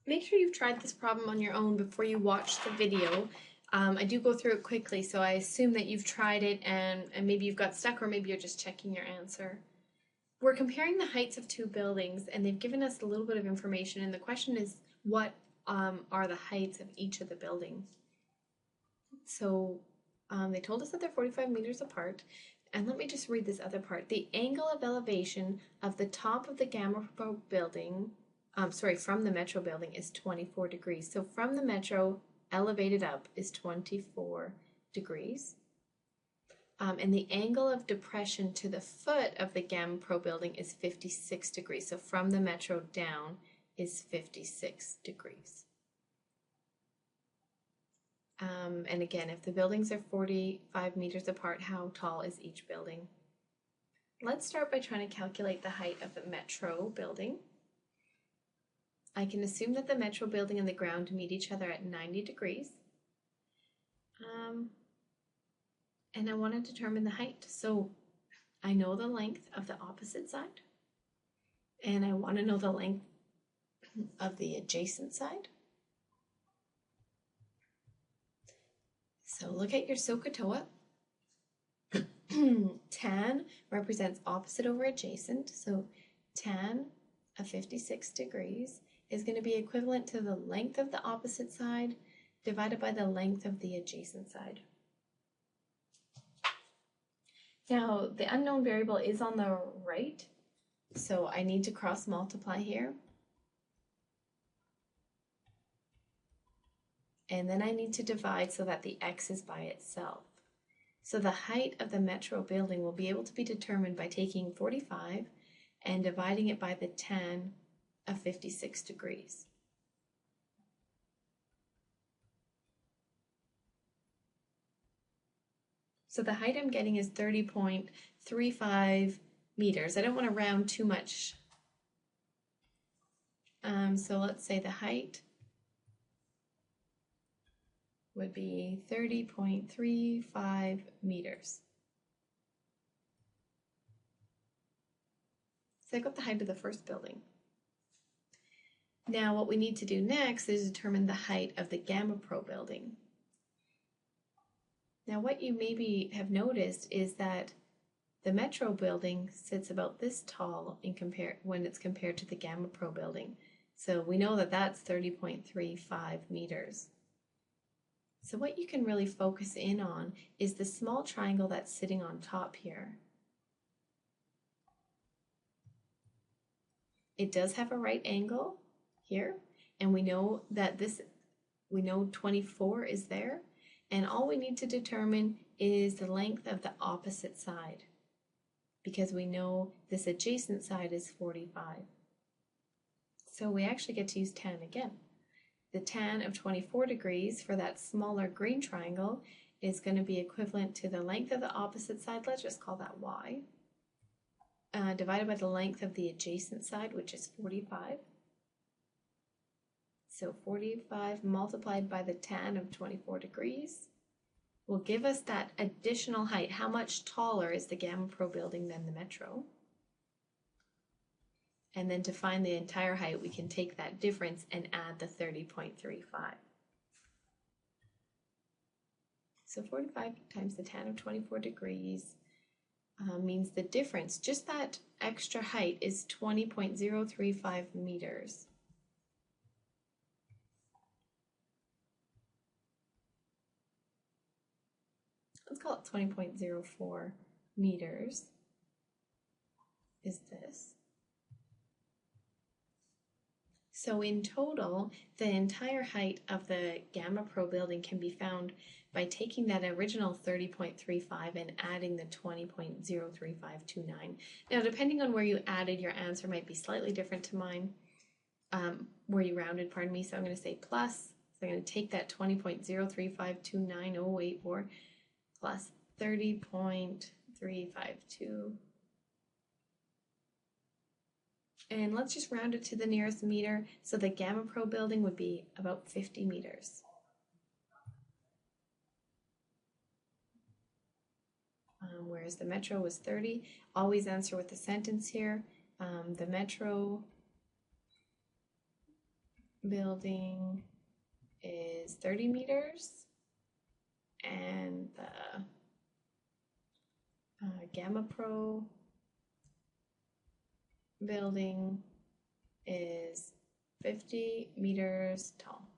Make sure you've tried this problem on your own before you watch the video. I do go through it quickly, so I assume that you've tried it and maybe you've got stuck, or maybe you're just checking your answer. We're comparing the heights of two buildings, and they've given us a little bit of information, and the question is, what are the heights of each of the buildings? So they told us that they're 45 meters apart, and let me just read this other part. The angle of elevation of the top of the Gamma Pro building, from the Metro building is 24 degrees. So from the Metro, elevated up is 24 degrees. And the angle of depression to the foot of the Gamma Pro building is 56 degrees. So from the Metro down is 56 degrees. And again, if the buildings are 45 meters apart, how tall is each building? Let's start by trying to calculate the height of the Metro building. I can assume that the Metro building and the ground meet each other at 90 degrees. And I want to determine the height. So I know the length of the opposite side, and I want to know the length of the adjacent side. So look at your SOHCAHTOA. Tan represents opposite over adjacent. So tan of 56 degrees is going to be equivalent to the length of the opposite side divided by the length of the adjacent side. Now, the unknown variable is on the right, so I need to cross multiply here. And then I need to divide so that the x is by itself. So the height of the Metro building will be able to be determined by taking 45 and dividing it by the tan of 56 degrees. So the height I'm getting is 30.35 meters. I don't want to round too much. So let's say the height would be 30.35 meters. So I got the height of the first building. Now what we need to do next is determine the height of the Gamma Pro building. Now what you maybe have noticed is that the Metro building sits about this tall when it's compared to the Gamma Pro building. So we know that that's 30.35 meters. So what you can really focus in on is the small triangle that's sitting on top here. It does have a right angle here, and we know that 24 is there, and all we need to determine is the length of the opposite side, because we know this adjacent side is 45. So we actually get to use tan again. The tan of 24 degrees for that smaller green triangle is going to be equivalent to the length of the opposite side, let's just call that y, divided by the length of the adjacent side, which is 45. So 45 multiplied by the tan of 24 degrees will give us that additional height. How much taller is the Gamma Pro building than the Metro? And then to find the entire height, we can take that difference and add the 30.35. So 45 times the tan of 24 degrees means the difference, just that extra height, is 20.035 meters. Let's call it 20.04 meters is this. So in total, the entire height of the Gamma Pro building can be found by taking that original 30.35 and adding the 20.03529. Now, depending on where you added, your answer might be slightly different to mine, where you rounded, pardon me. So I'm going to say plus. So I'm going to take that 20.03529.084 plus 30.352. And let's just round it to the nearest meter. So the Gamma Pro building would be about 50 meters. Whereas the Metro was 30. Always answer with the sentence here. The Metro building is 30 meters, and the Gamma Pro building is 50 meters tall.